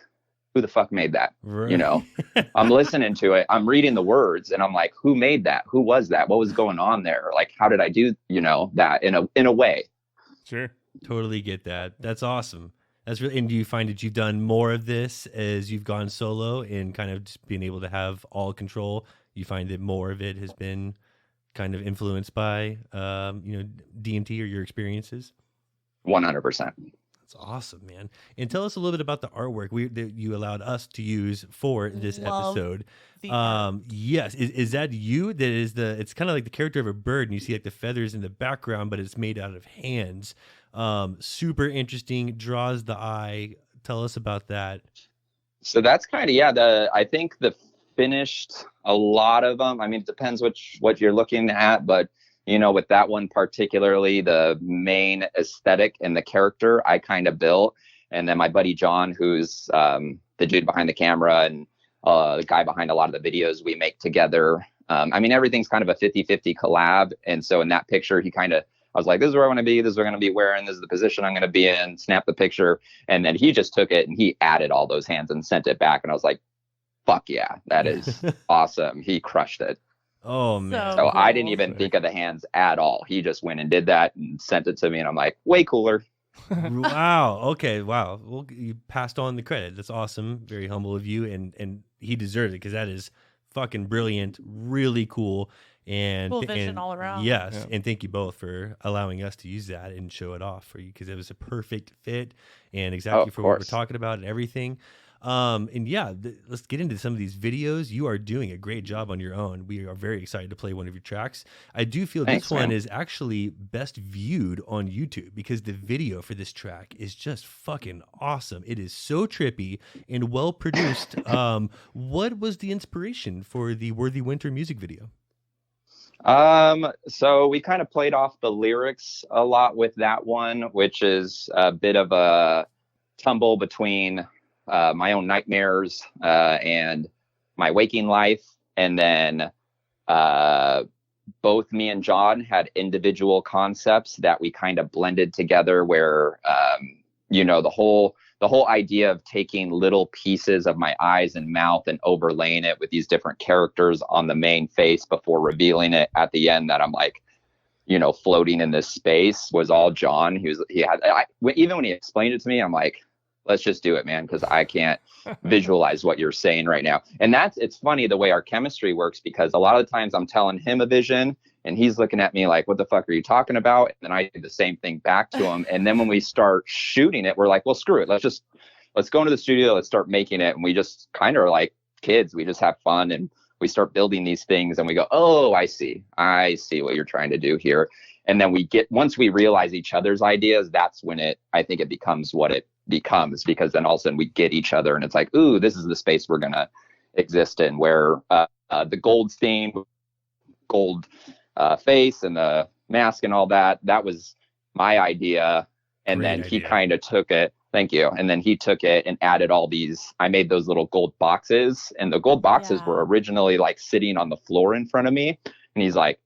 who the fuck made that? Right. I'm listening to it, I'm reading the words, and I'm like, who made that? Who was that? What was going on there? Like, how did I do, that in a way? Sure. Totally get that. That's awesome. That's really, and do you find that you've done more of this as you've gone solo and kind of just being able to have all control? You find that more of it has been kind of influenced by, DMT or your experiences? 100%. That's awesome, man. And tell us a little bit about the artwork that you allowed us to use for this episode. Yes. Is that you? That is it's kind of like the character of a bird, and you see like the feathers in the background, but it's made out of hands. Super interesting, draws the eye. Tell us about that. So that's kind of, I think the finished, a lot of them, I mean, it depends what you're looking at, but with that one particularly, the main aesthetic and the character I kind of built. And then my buddy John, who's the dude behind the camera and the guy behind a lot of the videos we make together. I mean, everything's kind of a 50-50 collab. And so in that picture, he kind of I was like, this is where I want to be. This is what I'm going to be wearing. This is the position I'm going to be in. Snap the picture. And then he just took it and he added all those hands and sent it back. And I was like, fuck yeah, that is awesome. He crushed it. Oh man. So I didn't even think of the hands at all. He just went and did that and sent it to me. And I'm like, way cooler. Wow. Okay. Wow. Well, you passed on the credit. That's awesome. Very humble of you. And he deserves it because that is fucking brilliant. Really cool. And Cool vision all around. Yes. Yeah. And thank you both for allowing us to use that and show it off for you because it was a perfect fit and exactly for what we're talking about and everything. And yeah, let's get into some of these videos. You are doing a great job on your own. We are very excited to play one of your tracks. I do feel this one is actually best viewed on YouTube because the video for this track is just fucking awesome. It is so trippy and well produced. What was the inspiration for the Worthy Winter music video? So we kind of played off the lyrics a lot with that one, which is a bit of a tumble between my own nightmares and my waking life. And then both me and John had individual concepts that we kind of blended together where, the whole idea of taking little pieces of my eyes and mouth and overlaying it with these different characters on the main face before revealing it at the end that I'm like, floating in this space was all John. Even when he explained it to me, I'm like, let's just do it, man, because I can't visualize what you're saying right now. And it's funny the way our chemistry works, because a lot of the times I'm telling him a vision and he's looking at me like, what the fuck are you talking about? And then I do the same thing back to him. And then when we start shooting it, we're like, well, screw it. Let's go into the studio. Let's start making it. And we just kind of are like kids. We just have fun and we start building these things and we go, oh, I see what you're trying to do here. And then once we realize each other's ideas, that's when I think it becomes what it becomes, because then all of a sudden we get each other and it's like, ooh, this is the space we're going to exist in, where the gold theme, gold face and the mask and all that was my idea. And Great then idea. he kind of took it. Thank you. And then he took it and added I made those little gold boxes, and the gold boxes were originally like sitting on the floor in front of me. And he's like,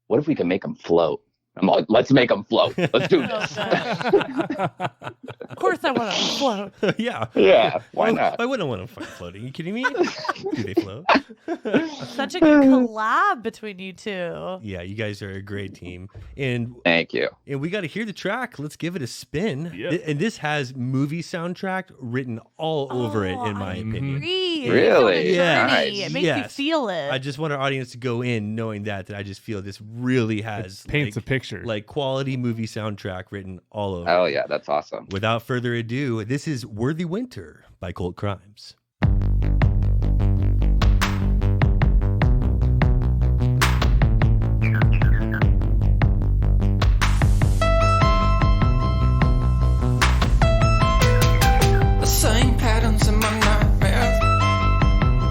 what if we can make them float? I'm like, let's make them float. Let's do this. Of course I want to float. Yeah. Yeah. Why not? I wouldn't want to fight floating. Are you kidding me? Do they float? Such a good collab between you two. Yeah, you guys are a great team. And Thank you. And we got to hear the track. Let's give it a spin. Yep. And this has movie soundtrack written all over it, in my opinion. Agree. Really? Yeah. Nice. It makes you feel it. I just want our audience to go in knowing that I just feel this really has Paints a picture. like quality movie soundtrack written all over. Oh yeah, that's awesome. Without further ado, this is Worthy Winter by Kult Krimes. The same patterns in my nightmares.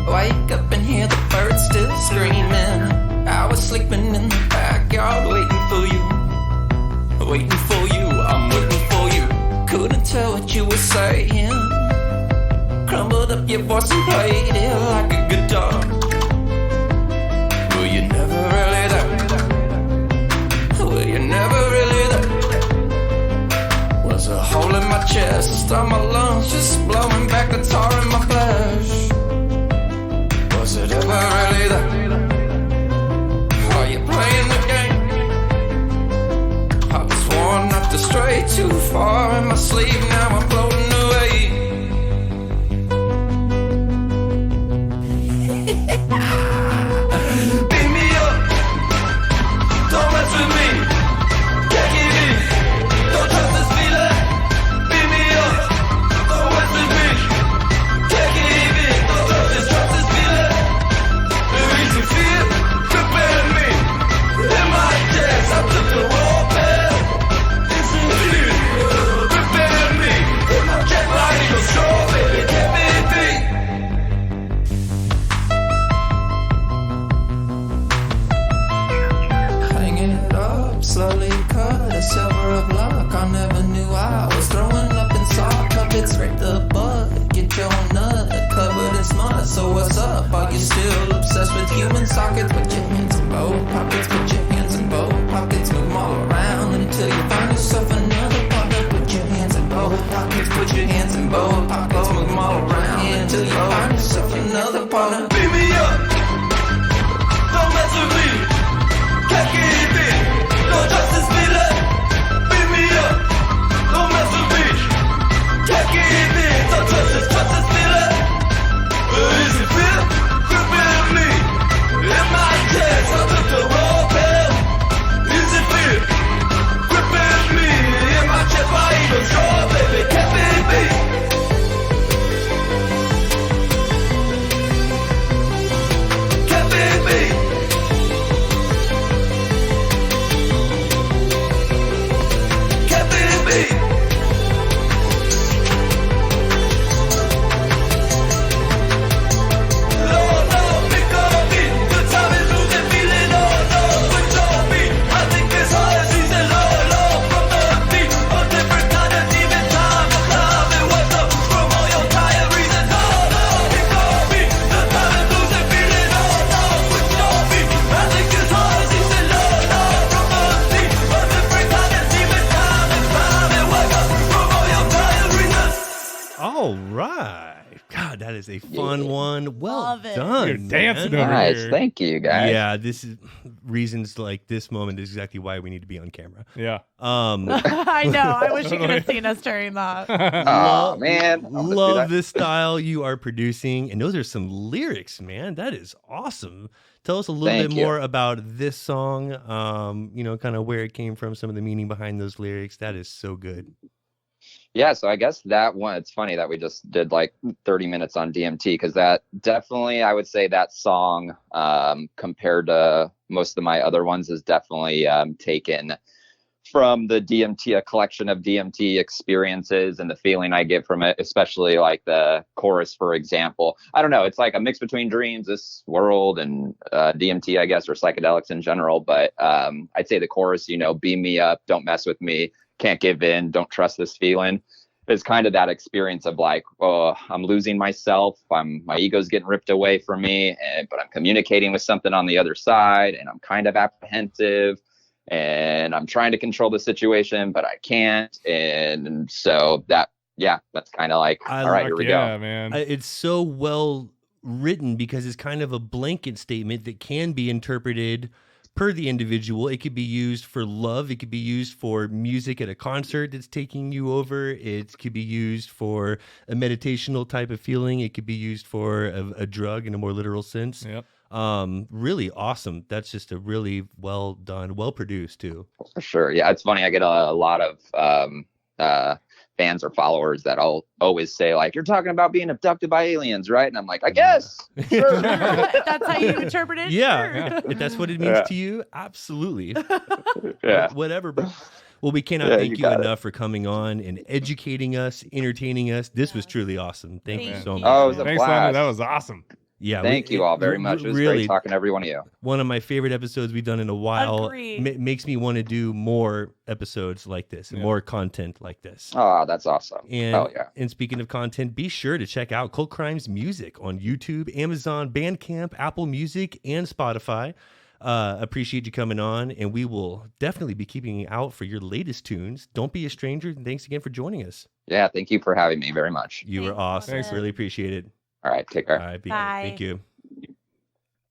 Wake up and hear the birds still screaming. I was sleeping in the backyard waiting for you. I'm waiting for you. Couldn't tell what you were saying. Crumbled up your voice and played it like a guitar. Were you never really there? Were you never really there? Was a hole in my chest, on my lungs, just blowing back the tar in my flesh. Was it ever really there? Are you playing the game? I was worn not to stray too far in my sleep, now I'm floating away. Beat me up, don't mess with me. Can't give in, don't trust this feeling. Beat me up, don't mess with me. Can't give in, don't trust this feeling. It makes you feel, prepare me. In my chest, I took the raw pill. It's in fear, prepare me. In my chest, like you're sure, baby, can't be beat. Hang it up, slowly cut a silver of luck. I never knew I was throwing up in sock puppets. Scrape the butt, get your nut covered in smut. So what's up? Are you still obsessed with human sockets? Put your hands in both pockets, put your hands in both pockets. Move 'em all around and God, that is a fun one. Well Love it. done. You're dancing man. over Nice. here. Thank you, guys. Yeah, this is reasons like this moment is exactly why we need to be on camera. Yeah. I know. I wish you could have seen us during that. Oh, man. I'll just do Love that. the style you are producing, and those are some lyrics, man. That is awesome. Tell us a little Thank bit you. more about this song. Kind of where it came from, some of the meaning behind those lyrics. That is so good. Yeah, so I guess that one, it's funny that we just did like 30 minutes on DMT, because that definitely, I would say that song, compared to most of my other ones, is definitely taken from the DMT, a collection of DMT experiences and the feeling I get from it, especially like the chorus, for example. I don't know, it's like a mix between dreams, this world, and DMT, I guess, or psychedelics in general. But I'd say the chorus, beam me up, don't mess with me, can't give in, don't trust this feeling, is kind of that experience of like, oh, I'm losing myself, my ego's getting ripped away from me, but I'm communicating with something on the other side, and I'm kind of apprehensive, and I'm trying to control the situation, but I can't. And so that's kind of like, all right, here we Yeah, go. man. It's so well written because it's kind of a blanket statement that can be interpreted per the individual. It could be used for love. It could be used for music at a concert that's taking you over. It could be used for a meditational type of feeling. It could be used for a drug in a more literal sense. Yep. Really awesome. That's just a really well done, well produced too. For sure. Yeah, it's funny. I get a lot of fans or followers that I'll always say like, you're talking about being abducted by aliens, right? And I'm like, I guess. Sure. That's how you interpret it? Yeah. Sure. If that's what it means to you, absolutely. Yeah. Whatever, bro. Well, we cannot Yeah, thank you you got it. enough for coming on and educating us, entertaining us. This was truly awesome. Thank you Thank so you. much. Oh, it was a Thanks, Lana. blast. That was awesome. Yeah, Thank you all very much. It was really great talking to every one of you. one of my favorite episodes we've done in a while. Agreed. Makes me want to do more episodes like this and Yeah. more content like this. Oh, that's awesome. And, Oh, yeah. and speaking of content, be sure to check out Kult Krimes music on YouTube, Amazon, Bandcamp, Apple Music, and Spotify. Appreciate you coming on, and we will definitely be keeping you out for your latest tunes. Don't be a stranger, and thanks again for joining us. Yeah, thank you for having me very much. You were Thanks, awesome. Thanks. Really appreciate it. All right, take All care. right, Bye. Thank you.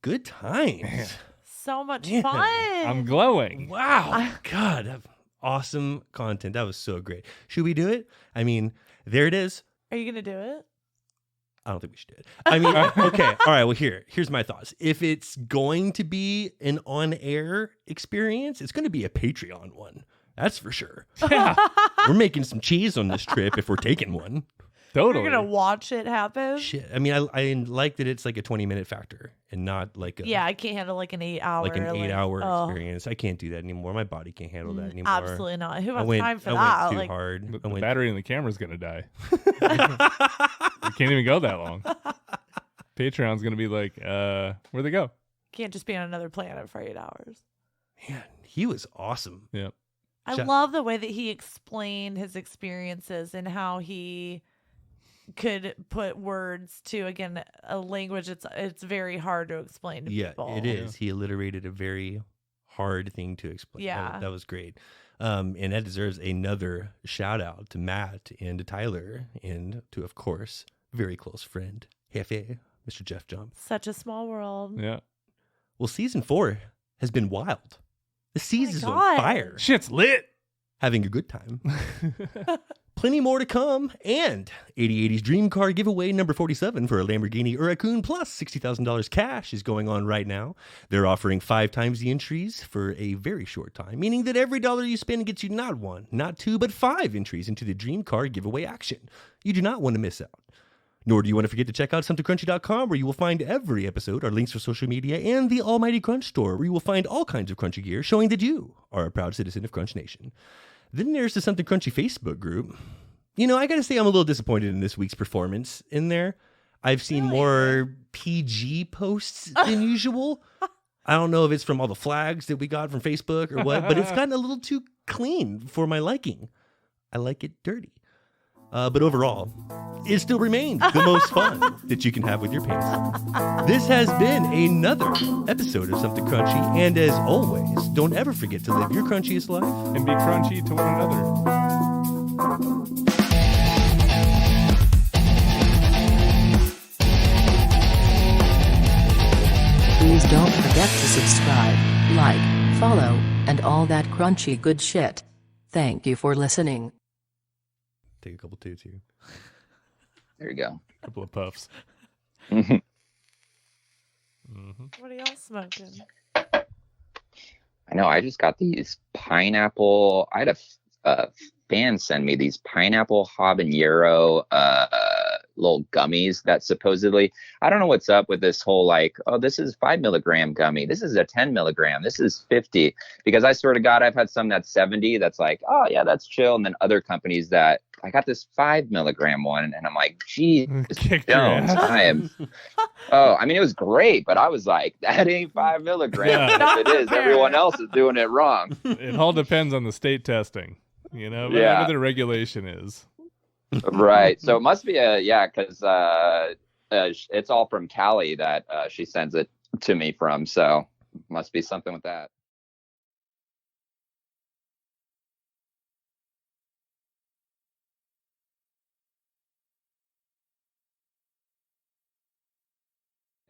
Good times. So much Man, fun. I'm glowing. Wow. God, awesome content. That was so great. Should we do it? I mean, there it is. Are you going to do it? I don't think we should do it. I mean, okay. All right. Well, here's my thoughts. If it's going to be an on-air experience, it's going to be a Patreon one. That's for sure. Yeah, We're making some cheese on this trip if we're taking one. totally. You're going to watch it happen? Shit. I mean, I like that it's like a 20-minute factor and not like a Yeah, I can't handle like an 8-hour. like an 8-hour oh, experience. I can't do that anymore. My body can't handle that anymore. Absolutely not. Who I has went, time for I that? went too Like, hard. The I went, battery in the camera's going to die. You can't even go that long. Patreon's going to be like, where'd they go? can't just be on another planet for 8 hours. man, he was awesome. Yeah. I Shout- love the way that he explained his experiences and how he could put words to, again, a language it's very hard to explain to Yeah, people. it is. He alliterated a very hard thing to explain. Yeah. That was great. And that deserves another shout out to Matt and to Tyler and to, of course, very close friend, Hefe, Mr. Jeff Jump. Such a small world. Yeah. Well, season 4 has been wild. The season's on God. fire. Shit's lit. Having a good time. Plenty more to come. And 8080's Dream Car giveaway number 47 for a Lamborghini Huracan plus $60,000 cash is going on right now. They're offering 5 times the entries for a very short time, meaning that every dollar you spend gets you not 1, not 2, but 5 entries into the Dream Car giveaway action. You do not want to miss out. Nor do you want to forget to check out SomethingCrunchy.com, where you will find every episode, our links for social media, and the Almighty Crunch Store, where you will find all kinds of crunchy gear showing that you are a proud citizen of Crunch Nation. Then there's the Something Crunchy Facebook group. You know, I got to say I'm a little disappointed in this week's performance in there. I've seen more PG posts than usual. I don't know if it's from all the flags that we got from Facebook or what, but it's gotten a little too clean for my liking. I like it dirty. But overall, it still remains the most fun that you can have with your pants. This has been another episode of Something Crunchy, and as always, don't ever forget to live your crunchiest life. And be crunchy to one another. Please don't forget to subscribe, like, follow, and all that crunchy good shit. Thank you for listening. Take a couple toots here. There you go. A couple of puffs. What are y'all smoking? I know. I just got these pineapple. I had a fan send me these pineapple habanero little gummies that supposedly, I don't know what's up with this whole like, oh, this is 5 milligram gummy. This is a 10 milligram. This is 50. Because I swear to God, I've had some that's 70. That's like, oh yeah, that's chill. And then other companies that I got this 5 milligram one, and I'm like, geez, Jones, oh, I mean, it was great, but I was like, that ain't 5 milligrams. Yeah. And if it is, everyone else is doing it wrong. It all depends on the state testing, whatever Yeah. the regulation is. Right. So it must be because it's all from Cali that she sends it to me from. So must be something with that.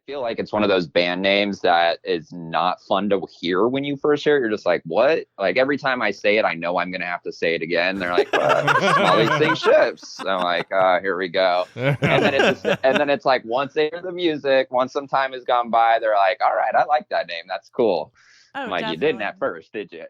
I feel like it's one of those band names that is not fun to hear when you first hear it. You're just like, what? Like every time I say it, I know I'm going to have to say it again. They're like, all these things ships. I'm like, here we go. And then it's like, once they hear the music, once some time has gone by, they're like, all right, I like that name. That's cool. Oh, I'm like, definitely. you didn't at first, did you?